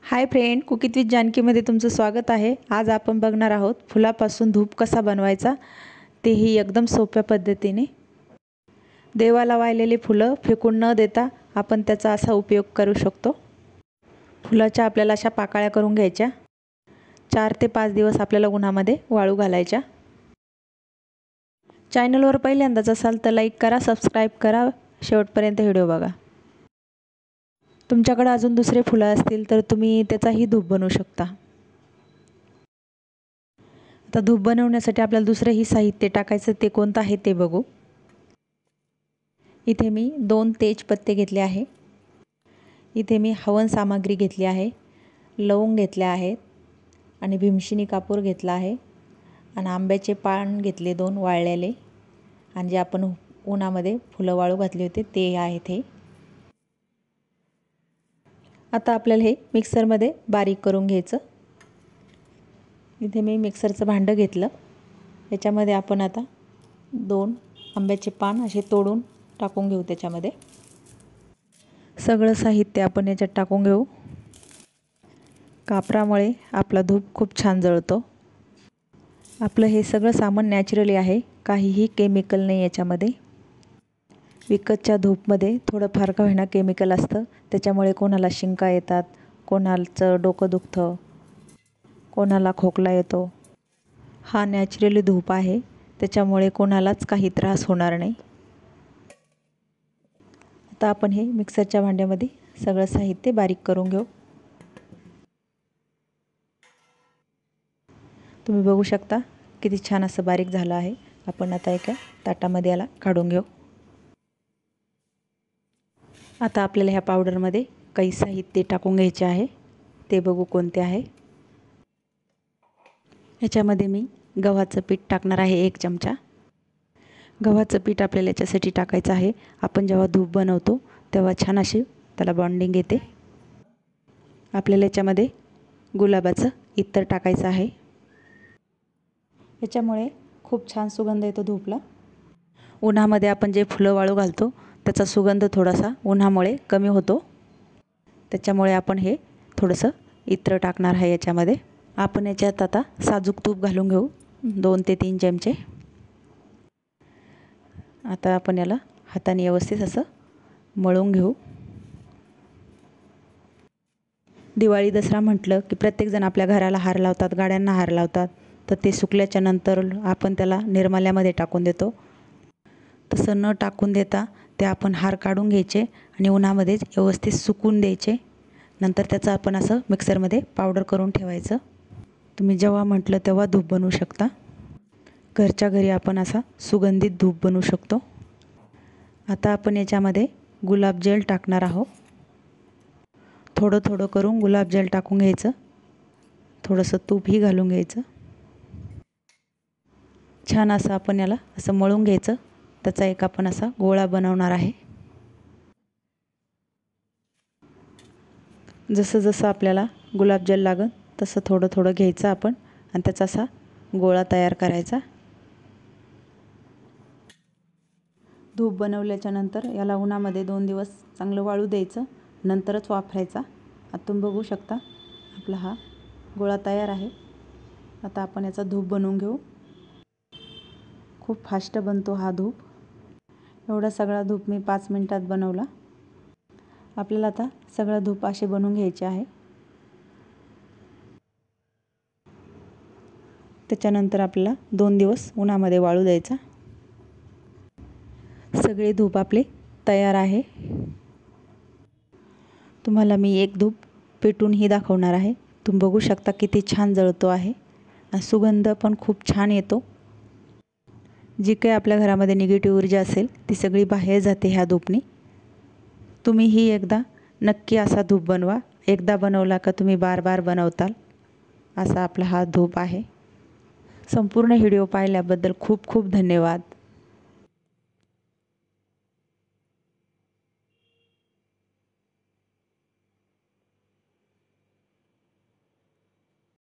Hi friend, cooking with जानकीमध्ये तुमचं स्वागत आहे। आज आपण बघणार आहोत फुलापासून धूप कसा बनवायचा, तेही एकदम सोप्या पद्धतीने। देवाला वाहिलेली फुलं फेकून न देता आपण त्याचा असा उपयोग करू शकतो। फुलाच्या आपल्याला अशा पाकळ्या करून घ्यायच्या। 4 ते 5 दिवस आपल्याला उन्हामध्ये वाळू घालायच्या। चॅनलवर पहिल्यांदाच असाल तर लाईक करा, सबस्क्राइब करा, शेवटपर्यंत व्हिडिओ बघा। तुमच्याकडे अजून दुसरे फुलं असतील तर तुम्ही त्याचाही धूप बनवू शकता। आता धूप बनवण्यासाठी आपल्याला दुसरेही साहित्य टाकायचं, ते कोणतं आहे ते बघू। इथे मी 2 तेजपत्ते घेतले आहे। इथे मी हवन सामग्री घेतली आहे, लवंग घेतल्या आहेत आणि भीमशिनी कापूर घेतला आहे आणि आंब्याचे पान घेतले 2 वाळलेले, आणि जे आपण उन्हामध्ये फुलं वाळू घातली होती ते आहेत हे। आता आपल्याला हे मिक्सरमध्ये बारीक करून घ्यायचं। इथे मी मिक्सरचं भांडं घेतलं, याच्यामध्ये आपण आता 2 आंब्याचे पान असे तोडून टाकून घेऊ। त्याच्यामध्ये सगळं साहित्य आपण याच्यात टाकून घेऊ। कापरामुळे आपला धूप खूप छान जळतो। आपलं हे सगळं सामान नॅचरली आहे, काहीही केमिकल नाही याच्यामध्ये। विकतच्या धूपमध्ये थोडंफार का होईना केमिकल असतं, त्याच्यामुळे कोणाला शिंका येतात, कोणाचं डोकं दुखतं, कोणाला खोकला येतो। हा नॅचरली धूप आहे, त्याच्यामुळे कोणालाच काही त्रास होणार नाही। आता आपण हे मिक्सरच्या भांड्यामध्ये सगळं साहित्य बारीक करून घेऊ। तुम्ही बघू शकता किती छान असं बारीक झालं आहे। आपण आता एका ताटामध्ये याला काढून घेऊ। आता आपल्याला ह्या पावडरमध्ये काही साहित्य टाकून घ्यायचे आहे, ते बघू कोणते आहे। याच्यामध्ये मी गव्हाचं पीठ टाकणार आहे 1 चमचा। गव्हाचं पीठ आपल्याला याच्यासाठी टाकायचं आहे, आपण जेव्हा धूप बनवतो तेव्हा छान अशी त्याला बॉन्डिंग येते। आपल्याला याच्यामध्ये गुलाबाचं इत्र टाकायचं आहे, याच्यामुळे खूप छान सुगंध येतो धूपला। उन्हामध्ये आपण जे फुलं वाळू घालतो त्याचा सुगंध थोडासा उन्हामुळे कमी होतो, त्याच्यामुळे आपण हे थोडंसं इत्र टाकणार आहे याच्यामध्ये। आपण याच्यात आता साजूक तूप घालून घेऊ 2 ते 3 चमचे। आता आपण याला हाताने व्यवस्थित असं मळून घेऊ। दिवाळी दसरा म्हटलं की प्रत्येकजण आपल्या घराला हार लावतात, गाड्यांना हार लावतात, तर ते सुकल्याच्या नंतर आपण त्याला निर्माल्यामध्ये टाकून देतो। तसं न टाकून देता ते आपण हार काढून घ्यायचे आणि उन्हामध्ये व्यवस्थित सुकून द्यायचे। नंतर त्याचं आपण असं मिक्सरमध्ये पावडर करून ठेवायचं। तुम्ही जेव्हा म्हटलं तेव्हा धूप बनवू शकता। घरच्या घरी आपण असा सुगंधित धूप बनवू शकतो। आता आपण याच्यामध्ये गुलाबजल टाकणार आहोत। थोडं थोडं करून गुलाबजल टाकून घ्यायचं, थोडंसं तूपही घालून घ्यायचं। छान असं आपण याला असं मळून घ्यायचं, त्याचा एक आपण असा गोळा बनवणार आहे। जसं जसं आपल्याला गुलाबजल लागेल तसं थोडं थोडं घ्यायचं आपण आणि त्याचा असा गोळा तयार करायचा। धूप बनवल्याच्या नंतर याला उन्हामध्ये 2 दिवस चांगलं वाळू द्यायचं, नंतरच वापरायचा। आता तुम्ही बघू शकता आपला हा गोळा तयार आहे। आता आपण याचा धूप बनवून घेऊ। खूप फास्ट बनतो हा धूप। एवढा सगळा धूप मी 5 मिनिटात बनवला। आपल्याला आता सगळं धूप असे बनवून घ्यायचे आहे। त्याच्यानंतर आपल्याला 2 दिवस उन्हामध्ये वाळू द्यायचा। सगळे धूप आपले तयार आहे। तुम्हाला मी एक धूप पेटूनही दाखवणार आहे। तुम्ही बघू शकता किती छान जळतो आहे आणि सुगंध पण खूप छान येतो। जी काही आपल्या घरामध्ये निगेटिव्ह ऊर्जा असेल ती सगळी बाहेर जाते ह्या धूपनी। तुम्हीही एकदा नक्की असा धूप बनवा। एकदा बनवला का तुम्ही बार बार बनवताल, असा आपला हा धूप आहे। संपूर्ण व्हिडिओ पाहिल्याबद्दल खूप खूप धन्यवाद।